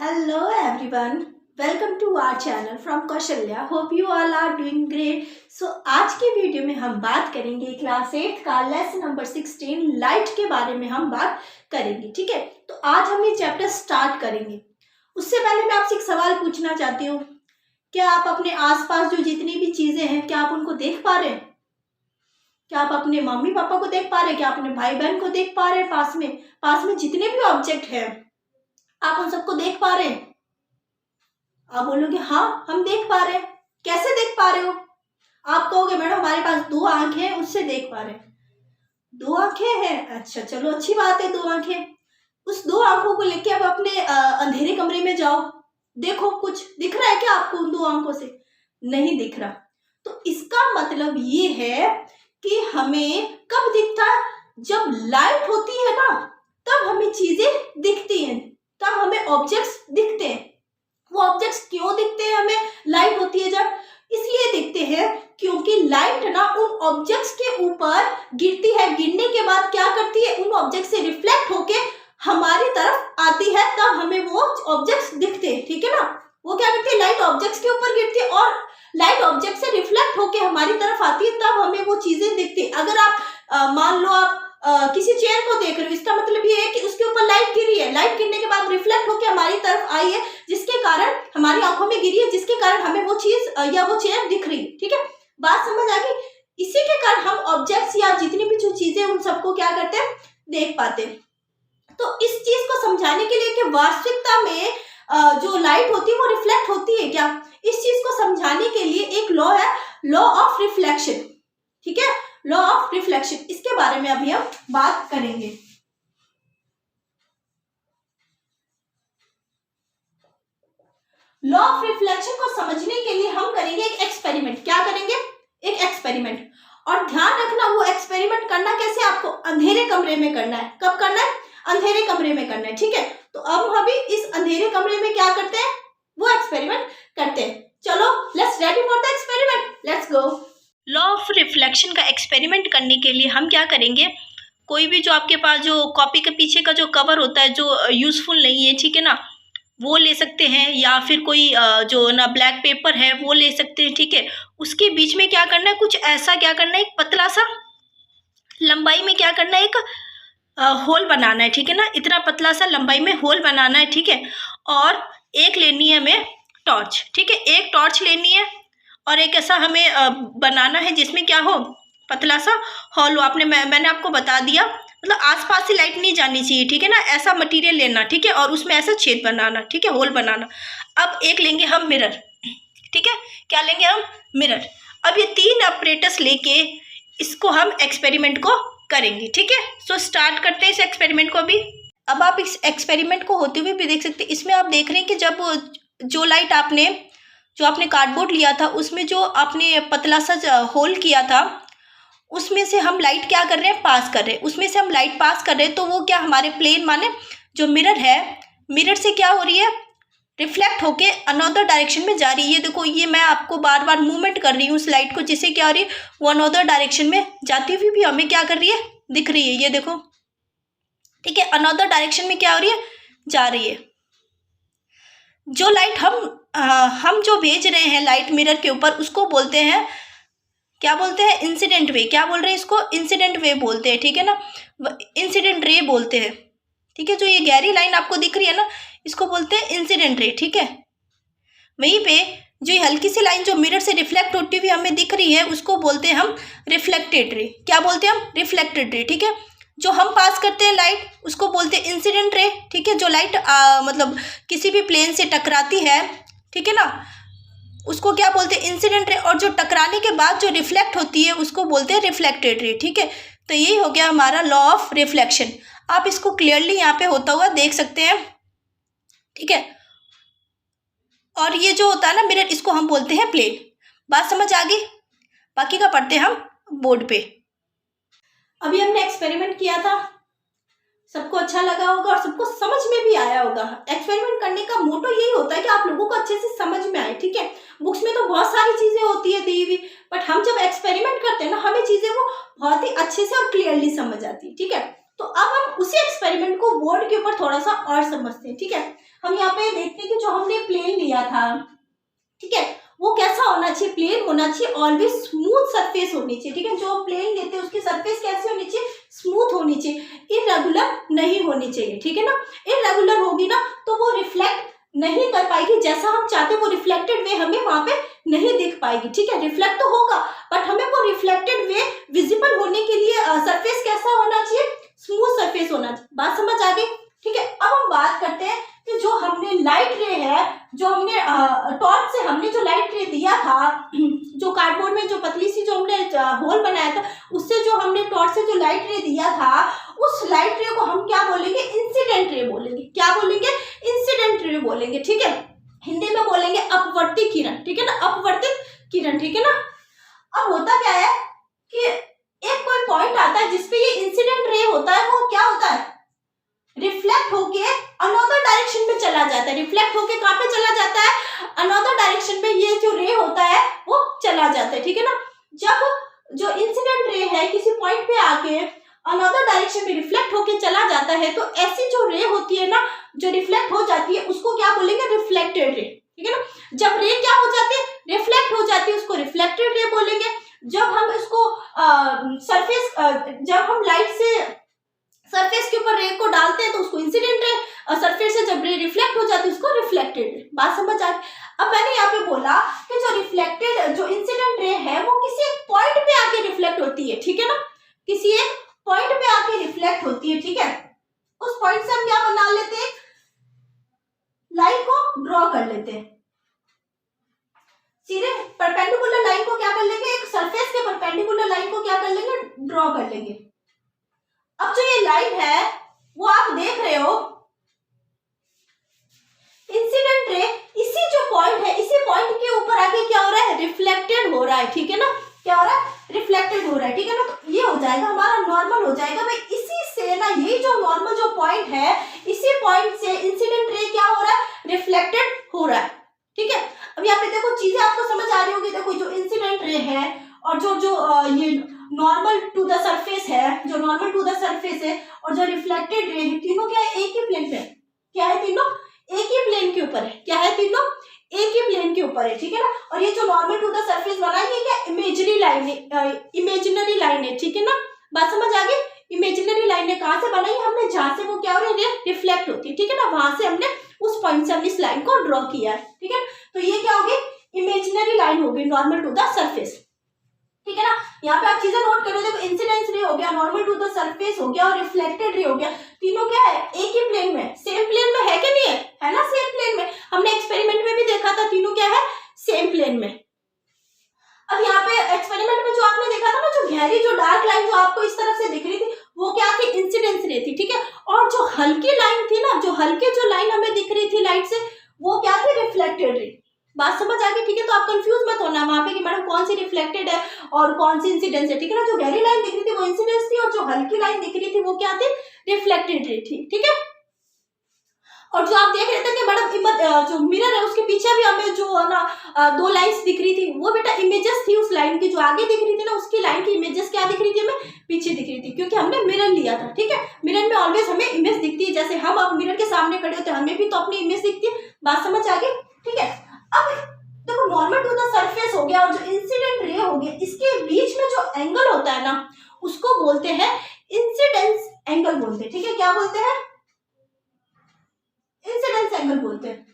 Hello everyone, welcome to our channel from Kaushalya. Hope you all are doing great. So आज की video में हम बात करेंगे क्लास 8 का लेसन नंबर 16 लाइट के बारे में हम बात करेंगे. ठीक है, तो आज हम ये चैप्टर स्टार्ट करेंगे. उससे पहले मैं आपसे एक सवाल पूछना चाहती हूँ. क्या आप अपने आसपास जो जितनी भी चीजें हैं क्या आप उनको देख पा रहे हैं? क्या आप अपने मम्मी पापा को देख पा रहे हैं? क्या आप अपने भाई बहन को देख पा रहे हैं? पास में जितने भी ऑब्जेक्ट हैं आप उन सबको देख पा रहे हैं? आप बोलोगे हाँ हम देख पा रहे हैं. कैसे देख पा रहे हो? आप कहोगे मैडम हमारे पास 2 आंखें हैं उससे देख पा रहे हैं. 2 आंखें हैं, अच्छा चलो अच्छी बात है. 2 आंखें, उस 2 आंखों को लेके अब अपने अंधेरे कमरे में जाओ. देखो कुछ दिख रहा है क्या आपको उन 2 आंखों से? नहीं दिख रहा. तो इसका मतलब ये है कि हमें कब दिखता है? जब लाइट होती है ना तब हमें चीजें दिखती हैं, तब हमें ऑब्जेक्ट्स दिखते हैं. वो ऑब्जेक्ट्स क्यों दिखते हैं हमें? लाइट होती है जब, इसलिए दिखते हैं क्योंकि लाइट ना उन ऑब्जेक्ट्स के ऊपर गिरती है. गिरने के बाद क्या करती है? उन ऑब्जेक्ट से रिफ्लेक्ट होके हमारी तरफ आती है, तब हमें वो ऑब्जेक्ट्स दिखते हैं. ठीक है ना, वो क्या करती है? लाइट ऑब्जेक्ट्स के ऊपर गिरती है और लाइट ऑब्जेक्ट से रिफ्लेक्ट होके हमारी तरफ आती है, तब हमें वो चीजें दिखती है. अगर आप मान लो आप किसी चेयर को देख रहे हो, इसका मतलब ये है कि उसके ऊपर लाइट गिरी है. लाइट गिरने के बाद रिफ्लेक्ट होकर हमारी तरफ आई है, जिसके कारण हमारी आंखों में गिरी है, जिसके कारण हमें वो चीज या वो चेयर दिख रही है. ठीक है, बात समझ आ गई? इसी के कारण हम ऑब्जेक्ट्स या जितनी भी जो चीजें उन सबको क्या करते हैं? देख पाते हैं. तो इस चीज को समझाने के लिए कि वास्तविकता में जो लाइट होती है वो रिफ्लेक्ट होती है क्या, इस चीज को समझाने के लिए एक लॉ है, लॉ ऑफ रिफ्लेक्शन. ठीक है, लॉ ऑफ रिफ्लेक्शन, इसके बारे में अभी हम बात करेंगे. लॉ ऑफ रिफ्लेक्शन को समझने के लिए हम करेंगे एक एक्सपेरिमेंट. क्या करेंगे? एक एक्सपेरिमेंट. और ध्यान रखना वो एक्सपेरिमेंट करना कैसे? आपको अंधेरे कमरे में करना है. कब करना है? अंधेरे कमरे में करना है. ठीक है, तो अब हम इस अंधेरे कमरे में क्या करते हैं? वो एक्सपेरिमेंट करते हैं. चलो let's ready for the experiment, let's go. Law of reflection का एक्सपेरिमेंट करने के लिए हम क्या करेंगे? कोई भी जो आपके पास जो कॉपी के पीछे का जो कवर होता है जो यूजफुल नहीं है, ठीक है ना, वो ले सकते हैं, या फिर कोई जो ना ब्लैक पेपर है वो ले सकते हैं. ठीक है, उसके बीच में क्या करना है? कुछ ऐसा क्या करना है? एक पतला सा लंबाई में क्या करना है? एक होल बनाना है. ठीक है ना, इतना पतला सा लंबाई में होल बनाना है. ठीक है, और एक लेनी है हमें टॉर्च. ठीक है, एक टॉर्च लेनी है और एक ऐसा हमें बनाना है जिसमें क्या हो? पतला सा होल हो. मैंने आपको बता दिया, मतलब आसपास से लाइट नहीं जानी चाहिए. ठीक है ना, ऐसा मटेरियल लेना. ठीक है, और उसमें ऐसा छेद बनाना. ठीक है, होल बनाना. अब एक लेंगे हम मिरर. ठीक है, क्या लेंगे हम? मिरर. अब ये 3 ऑपरेटर्स लेके इसको हम एक्सपेरिमेंट को करेंगे. ठीक है, सो स्टार्ट करते हैं इस एक्सपेरिमेंट को अभी. अब आप इस एक्सपेरिमेंट को होते हुए भी देख सकते हैं. इसमें आप देख रहे हैं कि जब जो लाइट आपने कार्डबोर्ड लिया था उसमें जो आपने पतला सा होल किया था उसमें से हम लाइट क्या कर रहे हैं? पास कर रहे हैं. उसमें से हम लाइट पास कर रहे हैं, तो वो क्या हमारे प्लेन माने जो मिरर है, मिरर से क्या हो रही है? रिफ्लेक्ट होके अनदर डायरेक्शन में जा रही है. ये देखो, ये मैं आपको बार बार मूवमेंट कर रही हूँ उस लाइट को, जिससे क्या हो रही है? वो अनदर डायरेक्शन में जाती हुई भी हमें क्या कर रही है? दिख रही है. ये देखो, ठीक है, अनदर डायरेक्शन में क्या हो रही है? जा रही है. जो लाइट हम जो भेज रहे हैं लाइट मिरर के ऊपर, उसको बोलते हैं, क्या बोलते हैं? इंसिडेंट वे. क्या बोल रहे हैं इसको? इंसिडेंट वे बोलते हैं. ठीक है ना, इंसिडेंट रे बोलते हैं. ठीक है, जो ये गहरी लाइन आपको दिख रही है ना, इसको बोलते हैं इंसिडेंट रे. ठीक है, वहीं पे जो ये हल्की सी लाइन जो मिरर से रिफ्लेक्ट होती हुई हमें दिख रही है उसको बोलते हैं हम रिफ्लेक्टेड रे. क्या बोलते हैं हम? Reflected ray. ठीक है, जो हम पास करते हैं लाइट उसको बोलते हैं इंसिडेंट रे. ठीक है, जो लाइट मतलब किसी भी प्लेन से टकराती है, ठीक है ना, उसको क्या बोलते हैं? Incident ray. और जो टकराने के बाद जो रिफ्लेक्ट होती है उसको बोलते हैं रिफ्लेक्टेड रे. ठीक है, तो यही हो गया हमारा लॉ ऑफ रिफ्लेक्शन. आप इसको क्लियरली यहाँ पे होता हुआ देख सकते हैं. ठीक है, और ये जो होता है ना मिरर, इसको हम बोलते हैं प्लेन. बात समझ आ गई? बाकी का पढ़ते हैं हम बोर्ड पे. अभी हमने एक्सपेरिमेंट किया था, सबको अच्छा लगा होगा और सबको समझ में भी आया होगा. एक्सपेरिमेंट करने का मोटो यही होता है कि आप लोगों को अच्छे से समझ में आए. ठीक है, बुक्स में तो बहुत सारी चीजें होती है दी हुई, बट हम जब एक्सपेरिमेंट करते हैं ना हमें चीजें वो बहुत ही अच्छे से और क्लियरली समझ आती है. ठीक है, तो अब हम उसी एक्सपेरिमेंट को बोर्ड के ऊपर थोड़ा सा और समझते हैं, ठीक है। हम यहाँ पे देखते हैं कि जो हमने प्लेन लिया था, ठीक है, वो कैसा होना चाहिए, प्लेन होना चाहिए, ऑलवेज स्मूथ सरफेस होनी चाहिए, ठीक है। जो प्लेन लेते हैं उसकी सरफेस कैसी होनी चाहिए, स्मूथ होनी चाहिए, इरेगुलर नहीं होनी चाहिए, ठीक है ना। इरेगुलर होगी ना तो वो रिफ्लेक्ट नहीं कर पाएगी जैसा हम चाहते, वो रिफ्लेक्टेड वे हमें वहां पे नहीं दिख पाएगी, ठीक है। रिफ्लेक्ट तो होगा बट हमें वो रिफ्लेक्टेड वे विजिबल होने के लिए सरफेस कैसा होना चाहिए, स्मूथ सरफेस होना चाहिए। बात समझ आ गई, ठीक है। अब हम बात करते हैं कि जो हमने लाइट रे है, जो हमने टॉर्च से हमने जो लाइट रे दिया था, जो कार्डबोर्ड में जो पतली सी जो हमने होल बनाया था, उससे जो हमने टॉर्च से जो लाइट रे दिया था, उस लाइट रे को हम क्या बोलेंगे, इंसिडेंट रे बोलेंगे। क्या बोलेंगे, इंसिडेंट रे बोलेंगे, ठीक है। हिंदी में बोलेंगे अपवर्ती किरण, ठीक है ना, अपवर्तित किरण, ठीक है ना। अब होता क्या है कि एक कोई पॉइंट आता है जिसपे ये इंसिडेंट रे होता है, वो क्या होता है, रिफ्लेक्ट होके अनदर डायरेक्शन में चला जाता है। रिफ्लेक्ट होके कहाँ पे चला जाता है, अनदर डायरेक्शन में ये जो रे होता है वो चला जाता है, ठीक है ना। जब जो इंसिडेंट रे है किसी पॉइंट पे आके अनदर डायरेक्शन में रिफ्लेक्ट होके चला जाता है, तो ऐसी जो रे होती है ना, जो रिफ्लेक्ट हो जाती है, उसको क्या बोलेंगे, रिफ्लेक्टेड रे, ठीक है ना। जब रे क्या हो जाती है, रिफ्लेक्ट हो जाती है, उसको रिफ्लेक्टेड रे बोलेंगे। जब हम इसको सरफेस जब हम लाइट से सरफेस के ऊपर रे को डालते हैं तो उसको इंसिडेंट रे, और सरफेस से जब रे रिफ्लेक्ट हो जाती है उसको रिफ्लेक्टेड रे। बात समझ आ गई। अब मैंने यहाँ पे बोला कि जो रिफ्लेक्टेड जो इंसिडेंट रे है वो किसी एक पॉइंट पे आके रिफ्लेक्ट होती है, ठीक है ना, किसी एक पॉइंट पे आके रिफ्लेक्ट होती है, ठीक है। उस पॉइंट से हम क्या बना लेते हैं, लाइन को ड्रॉ कर लेते हैं, सीधे परपेंडिकुलर लाइन को क्या कर लेंगे, एक सरफेस के परपेंडिकुलर लाइन को क्या कर लेंगे, ड्रॉ कर लेंगे। अब जो ये लाइन है वो आप देख रहे हो, इंसिडेंट रे इसी जो पॉइंट है, इसी पॉइंट के ऊपर आके क्या हो रहा है, रिफ्लेक्टेड हो रहा है, ठीक है ना। क्या हो रहा है, रिफ्लेक्टेड हो रहा है, ठीक है ना। तो ये हो जाएगा हमारा नॉर्मल हो जाएगा भाई। इसी से ना, ये जो नॉर्मल जो पॉइंट है, इसी पॉइंट से इंसिडेंट रे क्या हो रहा है, रिफ्लेक्टेड हो रहा है, ठीक है। अब यहाँ पे देखो चीजें आपको समझ आ रही होगी। देखो जो इंसिडेंट रे है और जो ये नॉर्मल टू द सरफेस है, जो नॉर्मल टू द सरफेस है और जो रिफ्लेक्टेड रे है, तीनों क्या है, एक ही प्लेन पे। क्या है, तीनों एक ही प्लेन के ऊपर है। क्या है, तीनों एक ही प्लेन के ऊपर है, ठीक है ना। और ये जो नॉर्मल टू द सरफेस बना है, ये क्या इमेजिनरी लाइन है, इमेजिनरी लाइन है, ठीक है ना। बात समझ आ गई। इमेजिनरी लाइन है कहाँ से बनाई हमने, जहां से वो क्या हो रही है, रिफ्लेक्ट होती है, ठीक है ना। वहां से हमने उस पॉइंट से हमने इस लाइन को ड्रॉ किया है, ठीक है। तो ये क्या होगी, इमेजिनरी लाइन होगी, नॉर्मल टू द सरफेस, ठीक है ना। यहाँ पे आप चीजें नोट करो। देखो इंसिडेंस रे हो गया, नॉर्मल टू द सरफेस हो गया और रिफ्लेक्टेड रे हो गया। तीनों क्या है, एक ही प्लेन में, सेम प्लेन में है कि नहीं है ना, सेम प्लेन में। हमने एक्सपेरिमेंट में भी देखा था, तीनों क्या है, सेम प्लेन में। अब यहाँ पे एक्सपेरिमेंट में जो आपने देखा था ना, जो गहरी जो डार्क लाइन जो आपको इस तरफ से दिख रही थी, वो क्या थी, इंसिडेंस रे थी, ठीक है। और जो हल्की लाइन थी ना, जो हल्की जो लाइन हमें दिख रही थी लाइट से, वो क्या थी, रिफ्लेक्टेड रे। बात समझ आ गई, ठीक है। तो आप कंफ्यूज मत होना वहां पे कि मैडम कौन सी रिफ्लेक्टेड है और कौन सी इंसिडेंस है, ठीक है ना। जो गहरी लाइन दिख रही थी वो इंसिडेंस थी और जो हल्की लाइन दिख रही थी वो क्या थी, रिफ्लेक्टेड रे थी, ठीक है। और जो आप देख रहे थे कि मैडम जो मिरर है उसके पीछे भी हमें जो है ना दो लाइंस दिख रही थी, वो बेटा इमेजेस थी उस लाइन की। जो आगे दिख रही थी ना, उसकी लाइन की इमेजेस क्या दिख रही थी हमें, पीछे दिख रही थी, क्योंकि हमने मिरर लिया था, ठीक है। मिरर में ऑलवेज हमें इमेज दिखती है, जैसे हम अब मिरर के सामने खड़े होते हैं, हमें भी तो अपनी इमेज दिखती है। बात समझ आ गई, ठीक है। अब देखो नॉर्मल टू द सरफेस हो गया और जो इंसिडेंट रे हो गया, इसके बीच में जो एंगल होता है ना, उसको बोलते हैं इंसिडेंस एंगल बोलते हैं, ठीक है। क्या बोलते हैं, इंसिडेंस एंगल बोलते हैं,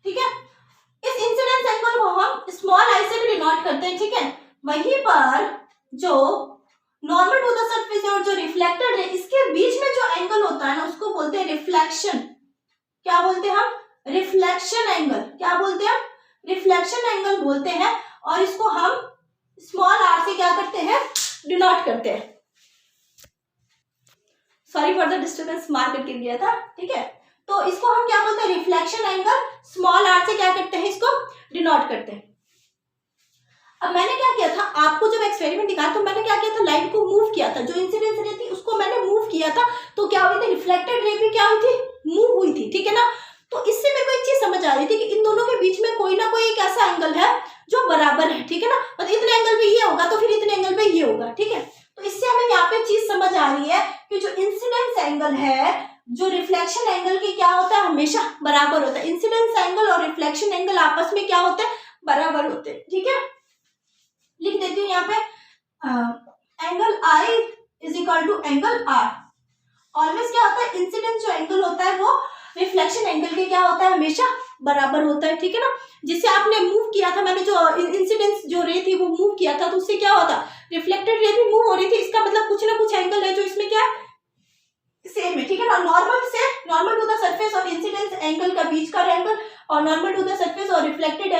ठीक है। इस इंसिडेंस एंगल को हम स्मॉल आई से भी डिनोट करते हैं, ठीक है। वहीं पर जो नॉर्मल टू द सरफेस है और जो रिफ्लेक्टेड है, इसके बीच में जो एंगल होता है ना, उसको बोलते हैं रिफ्लेक्शन। क्या बोलते हैं हम, रिफ्लेक्शन एंगल। क्या बोलते हैं हम, रिफ्लेक्शन एंगल बोलते हैं। और इसको हम स्मॉल आर से क्या करते हैं, डिनोट करते हैं। सॉरी फॉर द डिस्टर्बेंस, मार करके गया था, ठीक है। तो इसको हम क्या बोलते हैं, रिफ्लेक्शन एंगल, स्मॉल आर से क्या करते हैं, इसको डिनोट करते हैं। अब मैंने क्या किया था, आपको जब एक्सपेरिमेंट दिखाया तो मैंने क्या किया था, लाइन को मूव किया था। जो इंसिडेंस रे थी उसको मैंने मूव किया था, तो क्या हुई थी, रिफ्लेक्टेड रे भी क्या हुई थी, मूव हुई थी, ठीक है ना। तो इससे मेरे को एक चीज समझ आ रही थी कि इन दोनों के बीच में कोई ना कोई एक ऐसा एंगल है जो बराबर है, ठीक है ना। मतलब इतने एंगल पे ये होगा तो फिर इतने एंगल पे ये होगा, ठीक है। तो इससे हमें यहाँ पे चीज समझ आ रही है कि जो इंसिडेंस एंगल है, जो रिफ्लेक्शन एंगल की क्या होता है, हमेशा बराबर होता है। इंसिडेंस एंगल और रिफ्लेक्शन एंगल आपस में क्या होते हैं, बराबर होते हैं, ठीक है। लिख देती हूँ यहाँ पे angle i is equal to angle r. Always क्या होता है, इंसिडेंस जो एंगल होता है वो रिफ्लेक्शन एंगल के क्या होता है, हमेशा बराबर होता है, ठीक है ना। जिससे आपने मूव किया था, मैंने जो इंसिडेंस जो रे थी वो मूव किया था, तो उससे क्या होता, रिफ्लेक्टेड रे भी मूव हो रही थी। इसका मतलब कुछ ना कुछ एंगल है जो इसमें क्या है, सेम है, ठीक है ना। नॉर्मल टू द सरफेस और इंसिडेंस एंगल का बीच का एंगल और नॉर्मल टू द सरफेस और रिफ्लेक्टेड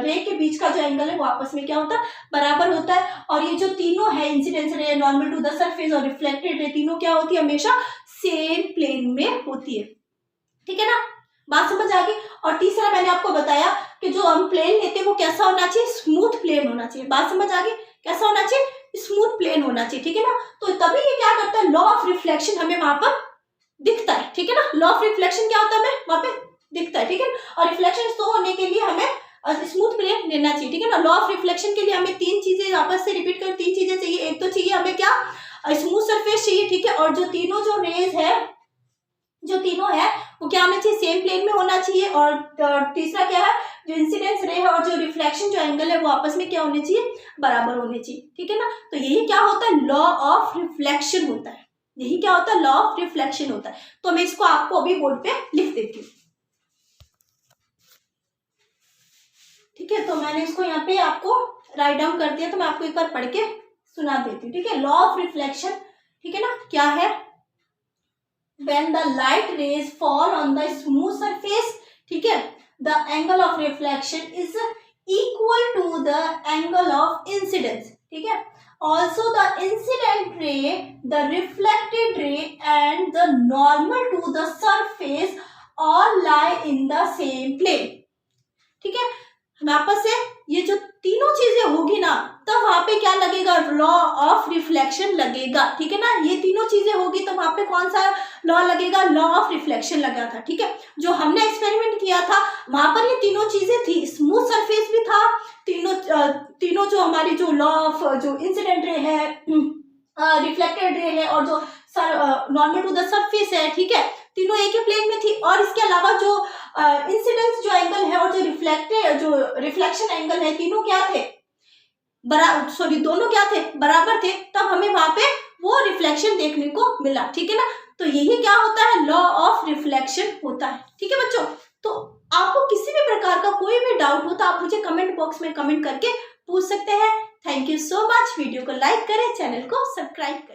रे के बीच का जो एंगल है वो आपस में क्या होता है, बराबर होता है। और ये जो तीनों है, incidence ray, normal to the surface और रिफ्लेक्टेड रे, तीनों क्या होती है, हमेशा सेम प्लेन में होती है, ठीक है ना। बात समझ आ गई। और तीसरा मैंने आपको बताया कि जो हम प्लेन लेते हैं वो कैसा होना चाहिए, स्मूथ प्लेन होना चाहिए। बात समझ आ गई, कैसा होना चाहिए, स्मूथ प्लेन होना चाहिए, ठीक है ना। तो तभी ये क्या करता है, लॉ ऑफ रिफ्लेक्शन हमें वहां पर दिखता है, ठीक है ना। लॉ ऑफ रिफ्लेक्शन क्या होता है, हमें वहां पे दिखता है, ठीक है। और रिफ्लेक्शन शो होने के लिए हमें स्मूथ प्लेन लेना चाहिए, ठीक है ना। लॉ ऑफ रिफ्लेक्शन के लिए हमें तीन चीजें आपस से रिपीट कर, तीन चीजें चाहिए। एक तो चाहिए हमें क्या, स्मूथ सरफेस चाहिए, ठीक है। और जो तीनों जो रेज है, जो तीनों है वो क्या होना चाहिए, सेम प्लेन में होना चाहिए। और तीसरा क्या है, जो इंसिडेंस रे है और जो रिफ्लेक्शन जो एंगल है वो आपस में क्या होने चाहिए, बराबर होने चाहिए, ठीक है ना। तो यही क्या होता है, लॉ ऑफ रिफ्लेक्शन होता है। यही क्या होता है, लॉ ऑफ रिफ्लेक्शन होता है। तो मैं इसको आपको अभी बोर्ड पे लिख देती हूँ, ठीक है। तो मैंने इसको यहाँ पे आपको राइट डाउन कर दिया, तो मैं आपको एक बार पढ़ के सुना देती हूँ, ठीक है। लॉ ऑफ रिफ्लेक्शन, ठीक है ना, क्या है, when the light rays fall on the smooth surface, ठीक है, the angle of reflection is equal to the angle of incidence, ठीक है। Also the incident ray, the reflected ray and the normal to the surface all lie in the same plane, ठीक है। वापस से ये जो तीनों चीजें होगी ना, तब वहां पे क्या लगेगा, लॉ ऑफ रिफ्लेक्शन लगेगा, ठीक है ना। ये तीनों चीजें होगी तो वहां पे कौन सा लॉ लगेगा, लॉ ऑफ रिफ्लेक्शन लगा था, ठीक है। जो हमने एक्सपेरिमेंट किया था वहां पर ये तीनों चीजें थी, स्मूथ सरफेस भी था, तीनों जो हमारी जो लॉ ऑफ जो इंसिडेंट रे है, रिफ्लेक्टेड रे है और जो नॉर्मल टू द सरफेस है, ठीक है, तीनों एक ही प्लेन में थी। और इसके अलावा जो इंसिडेंस जो एंगल है और जो रिफ्लेक्शन एंगल है, तीनों क्या थे, दोनों क्या थे, बराबर थे। तब हमें वहां पे वो रिफ्लेक्शन देखने को मिला, ठीक है ना। तो यही क्या होता है, लॉ ऑफ रिफ्लेक्शन होता है, ठीक है बच्चों। तो आपको किसी भी प्रकार का कोई भी डाउट हो तो आप मुझे कमेंट बॉक्स में कमेंट करके पूछ सकते हैं। Thank you so much. Video को लाइक करें, चैनल को सब्सक्राइब करें।